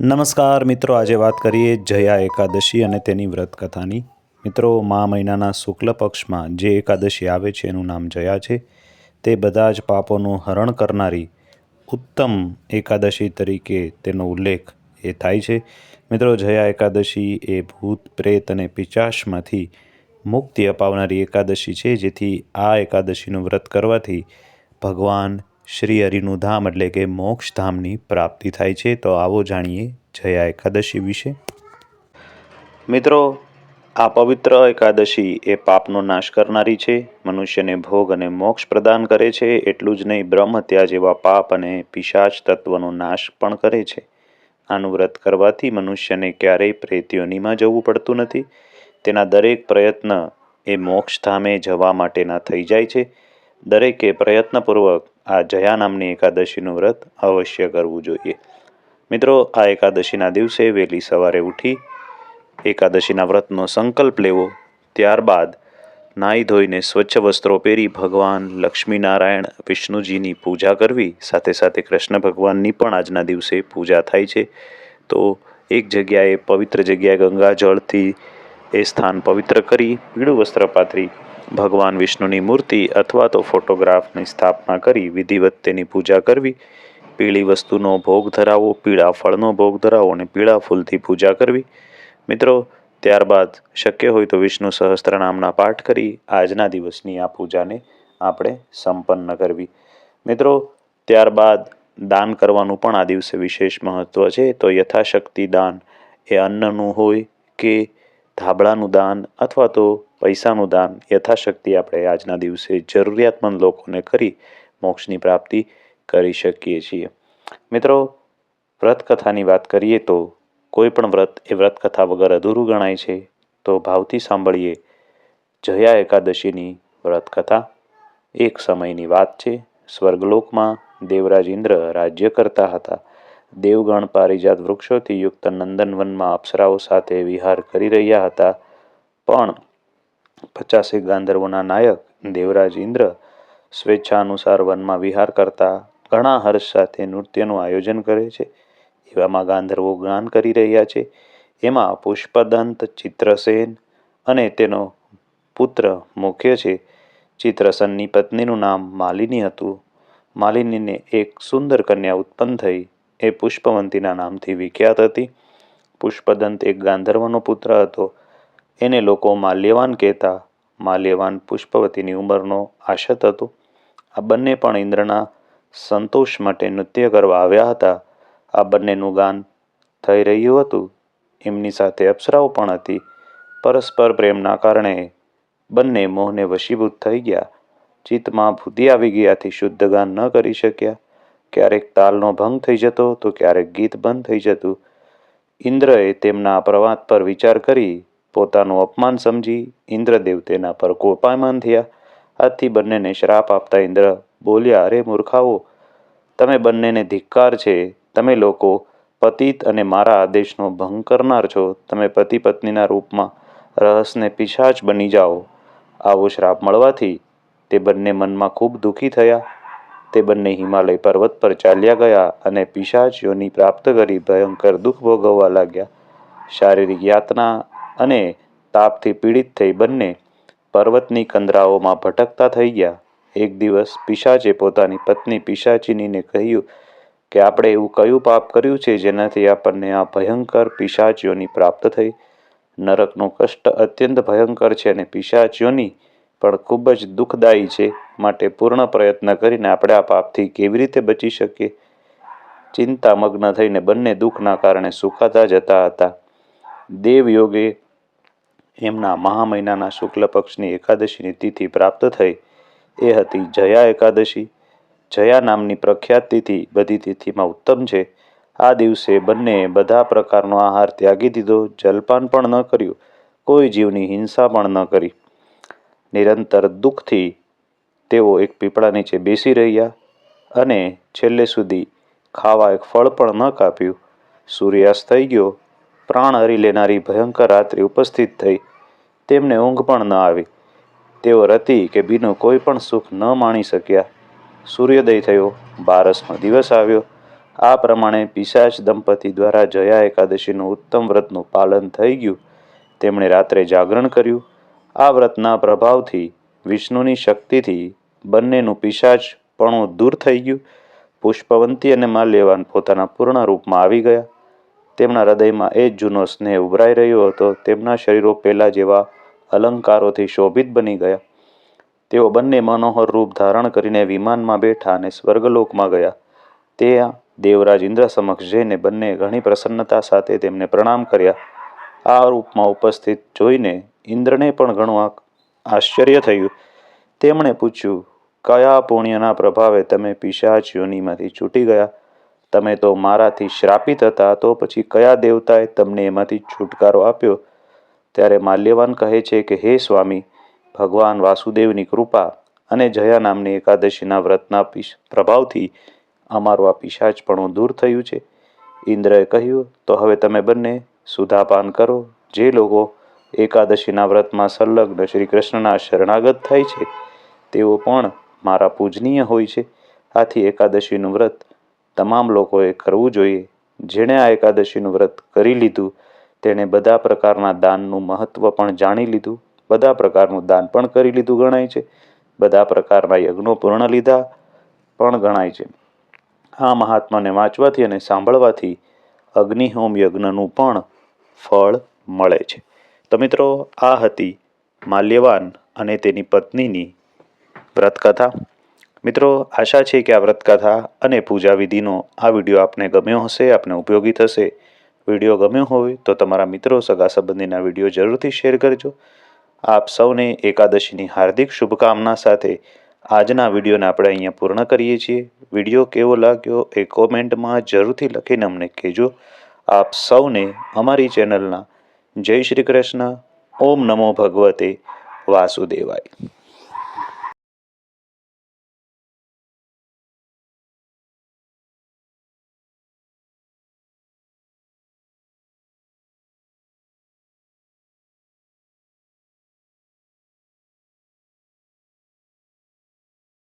નમસ્કાર મિત્રો, આજે વાત કરીએ જયા એકાદશી અને તેની વ્રત કથાની। મિત્રો, મા મહિનાના શુક્લ પક્ષમાં જે એકાદશી આવે છે એનું નામ જયા છે। તે બધા જ પાપોનું હરણ કરનારી ઉત્તમ એકાદશી તરીકે તેનો ઉલ્લેખ થાય છે। મિત્રો, જયા એકાદશી એ ભૂત પ્રેત અને પિશાચમાંથી મુક્તિ અપાવનારી એકાદશી છે, જેથી આ એકાદશીનું વ્રત કરવાથી ભગવાન શ્રી હરિનું ધામ એટલે કે મોક્ષધામની પ્રાપ્તિ થાય છે। તો આવો જાણીએ જયા એકાદશી વિશે। મિત્રો, આ પવિત્ર એકાદશી એ પાપનો નાશ કરનારી છે, મનુષ્યને ભોગ અને મોક્ષ પ્રદાન કરે છે। એટલું જ નહીં, બ્રહ્મ હત્યા જેવા પાપ અને પિશાચ તત્વનો નાશ પણ કરે છે। આનું વ્રત કરવાથી મનુષ્યને ક્યારેય પ્રેત યોનિમાં જવું પડતું નથી। તેના દરેક પ્રયત્ન એ મોક્ષધામે જવા માટેના થઈ જાય છે। દરેકે પ્રયત્નપૂર્વક આ જયા નામની એકાદશીનું વ્રત અવશ્ય કરવું જોઈએ। મિત્રો, આ એકાદશીના દિવસે વહેલી સવારે ઉઠી એકાદશીના વ્રતનો સંકલ્પ લેવો, ત્યારબાદ નાહી ધોઈને સ્વચ્છ વસ્ત્રો પહેરી ભગવાન લક્ષ્મીનારાયણ વિષ્ણુજીની પૂજા કરવી, સાથે સાથે કૃષ્ણ ભગવાનની પણ આજના દિવસે પૂજા થાય છે। તો એક જગ્યાએ પવિત્ર જગ્યાએ ગંગાજળથી એ સ્થાન પવિત્ર કરી પીળું વસ્ત્ર પાથરી ભગવાન વિષ્ણુની મૂર્તિ અથવા તો ફોટોગ્રાફની સ્થાપના કરી વિધિવત તેની પૂજા કરવી। પીળી વસ્તુનો ભોગ ધરાવો, પીળા ફળનો ભોગ ધરાવો અને પીળા ફૂલથી પૂજા કરવી। મિત્રો, ત્યારબાદ શક્ય હોય તો વિષ્ણુ સહસ્ત્રનામના પાઠ કરી આજના દિવસની આ પૂજાને આપણે સંપન્ન કરવી। મિત્રો, ત્યારબાદ દાન કરવાનું પણ આ દિવસે વિશેષ મહત્ત્વ છે। તો યથાશક્તિ દાન એ અન્નનું હોય કે ધાબળાનું દાન અથવા તો પૈસાનું દાન, યથાશક્તિ આપણે આજના દિવસે જરૂરિયાતમંદ લોકોને કરી મોક્ષની પ્રાપ્તિ કરી શકીએ છીએ। મિત્રો, વ્રતકથાની વાત કરીએ તો કોઈ પણ વ્રત એ વ્રતકથા વગર અધૂરું ગણાય છે। તો ભાવથી સાંભળીએ જયા એકાદશીની વ્રતકથા। એક સમયની વાત છે। સ્વર્ગલોકમાં દેવરાજ ઇન્દ્ર રાજ્ય કરતા હતા। દેવગણ પારિજાત વૃક્ષોથી યુક્ત નંદનવનમાં અપ્સરાઓ સાથે વિહાર કરી રહ્યા હતા। પણ 50 ગાંધર્વોના નાયક દેવરાજ ઇન્દ્ર સ્વેચ્છાનુસાર વનમાં વિહાર કરતા ઘણા હર્ષ સાથે નૃત્યનું આયોજન કરે છે। એવામાં ગાંધર્વો ગાન કરી રહ્યા છે। એમાં પુષ્પદંત, ચિત્રસેન અને તેનો પુત્ર મુખ્ય છે। ચિત્રસેનની પત્નીનું નામ માલિની હતું। માલિનીને એક સુંદર કન્યા ઉત્પન્ન થઈ। એ પુષ્પવંતીના નામથી વિખ્યાત હતી। પુષ્પદંત એક ગાંધર્વનો પુત્ર હતો। એને લોકો માલ્યવાન કહેતા। માલ્યવાન પુષ્પવતીની ઉંમરનો આશત હતો। આ બંને પણ ઇન્દ્રના સંતોષ માટે નૃત્ય કરવા આવ્યા હતા। આ બંનેનું ગાન થઈ રહ્યું હતું। એમની સાથે અપ્સરાઓ પણ હતી। પરસ્પર પ્રેમના કારણે બંને મોહને વશીભૂત થઈ ગયા। ચિત્તમાં બુદ્ધિ આવી ગયાથી શુદ્ધ ગાન ન કરી શક્યા। ક્યારેક તાલનો ભંગ થઈ જતો તો ક્યારેક ગીત બંધ થઈ જતું। ઇન્દ્રએ તેમના પ્રવાદ પર વિચાર કરી પોતાનું અપમાન સમજી ઇન્દ્રદેવ તેના પર કોપાયમાન થયા। આથી બંનેને શ્રાપ આપતા ઇન્દ્ર બોલ્યા, અરે મૂર્ખાઓ, તમે બંનેને ધિક્કાર છે। તમે લોકો પતિત અને મારા આદેશનો ભંગ કરનાર છો। તમે પતિ પત્નીના રૂપમાં રહસ્યને પિશાચ બની જાઓ। આવો શ્રાપ મળવાથી તે બંને મનમાં ખૂબ દુઃખી થયા। તે બંને હિમાલય પર્વત પર ચાલ્યા ગયા અને પિશાચ યોનિ પ્રાપ્ત કરી ભયંકર દુઃખ ભોગવવા લાગ્યા। શારીરિક યાતના અને તાપથી પીડિત થઈ બંને પર્વતની કંદરાઓમાં ભટકતા થઈ ગયા। એક દિવસ પિશાચે પોતાની પત્ની પિશાચિનીને કહ્યું કે આપણે એવું કયું પાપ કર્યું છે જેનાથી આપણને આ ભયંકર પિશાચ યોનિ પ્રાપ્ત થઈ? નરકનું કષ્ટ અત્યંત ભયંકર છે અને પિશાચ યોનિ પણ ખૂબ જ દુઃખદાયી છે। માટે પૂર્ણ પ્રયત્ન કરીને આપણે આ પાપથી કેવી રીતે બચી શકીએ? ચિંતામગ્ન થઈને બંને દુઃખના કારણે સુકાતા જતા હતા। દેવયોગે એમના મહા મહિનાના શુક્લ પક્ષની એકાદશીની તિથિ પ્રાપ્ત થઈ। એ હતી જયા એકાદશી। જયા નામની પ્રખ્યાત તિથિ બધી તિથિમાં ઉત્તમ છે। આ દિવસે બંને બધા પ્રકારનો આહાર ત્યાગી દીધો, જલપાન પણ ન કર્યું, કોઈ જીવની હિંસા પણ ન કરી। નિરંતર દુઃખથી તેઓ એક પીપળા નીચે બેસી રહ્યા અને છેલ્લે સુધી ખાવા એક ફળ પણ ન કાપ્યું। સૂર્યાસ્ત થઈ ગયો। પ્રાણ હરી લેનારી ભયંકર રાત્રિ ઉપસ્થિત થઈ। તેમને ઊંઘ પણ ન આવી। તેઓ રતિ કે બીનું કોઈ પણ સુખ ન માણી શક્યા। સૂર્યોદય થયો। બારસનો દિવસ આવ્યો। આ પ્રમાણે પિશાચ દંપતી દ્વારા જયા એકાદશીનું ઉત્તમ વ્રતનું પાલન થઈ ગયું. તેમણે રાત્રે જાગરણ કર્યું. આ વ્રતના પ્રભાવથી વિષ્ણુની શક્તિથી બંનેનું પિશાચપણું દૂર થઈ ગયું. પુષ્પવંતી અને માલ્યવાન પોતાના પૂર્ણ રૂપમાં આવી ગયા. તેમના હૃદયમાં એ જ જૂનો સ્નેહ ઉભરાઈ રહ્યો હતો. તેમના શરીરો પહેલા જેવા અલંકારોથી શોભિત બની ગયા. તેઓ બંને મનોહર રૂપ ધારણ કરીને વિમાનમાં બેઠા અને સ્વર્ગલોકમાં ગયા. તે દેવરાજ ઇન્દ્ર સમક્ષ જઈને બંને ઘણી પ્રસન્નતા સાથે તેમને પ્રણામ કર્યા. આ રૂપમાં ઉપસ્થિત જોઈને ઇન્દ્રને પણ ઘણું આશ્ચર્ય થયું. તેમણે પૂછ્યું, કયા પુણ્યના પ્રભાવે તમે પિશાચ યોનિમાંથી છૂટી ગયા? તમે તો મારાથી શ્રાપિત હતા, તો પછી કયા દેવતાએ તમને એમાંથી છુટકારો આપ્યો? ત્યારે માલ્યવાન કહે છે કે હે સ્વામી, ભગવાન વાસુદેવની કૃપા અને જયા નામની એકાદશીના વ્રતના પ્રભાવથી અમારું આ પિશાચપણું દૂર થયું છે. ઇન્દ્રએ કહ્યું, તો હવે તમે બંને સુધાપાન કરો. જે લોકો એકાદશીના વ્રતમાં સંલગ્ન શ્રી કૃષ્ણના શરણાગત થાય છે તેઓ પણ મારા પૂજનીય હોય છે. આથી એકાદશીનું વ્રત તમામ લોકોએ કરવું જોઈએ. જેણે આ એકાદશીનું વ્રત કરી લીધું તેણે બધા પ્રકારના દાનનું મહત્વ પણ જાણી લીધું. બધા પ્રકારનું દાન પણ કરી લીધું ગણાય છે. બધા પ્રકારના યજ્ઞો પૂર્ણ લીધા પણ ગણાય છે. આ મહાત્માને વાંચવાથી અને સાંભળવાથી અગ્નિહોમ યજ્ઞનું પણ ફળ મળે છે. તો મિત્રો, આ હતી માલ્યવાન અને તેની પત્નીની વ્રતકથા. મિત્રો, આશા છે કે આ વ્રતકથા અને પૂજા વિધિનો આ વિડીયો આપને ગમ્યો હશે, આપને ઉપયોગી થશે. વિડીયો ગમ્યો હોય તો તમારા મિત્રો સગા સંબંધીના વિડીયો જરૂરથી શેર કરજો. આપ સૌને એકાદશીની હાર્દિક શુભકામના સાથે આજના વિડીયોને આપણે અહીંયા પૂર્ણ કરીએ છીએ. વિડીયો કેવો લાગ્યો એ કોમેન્ટમાં જરૂરથી લખીને અમને કહેજો. આપ સૌને અમારી ચેનલના જય શ્રી કૃષ્ણ. ઓમ નમો ભગવતે વાસુદેવાય.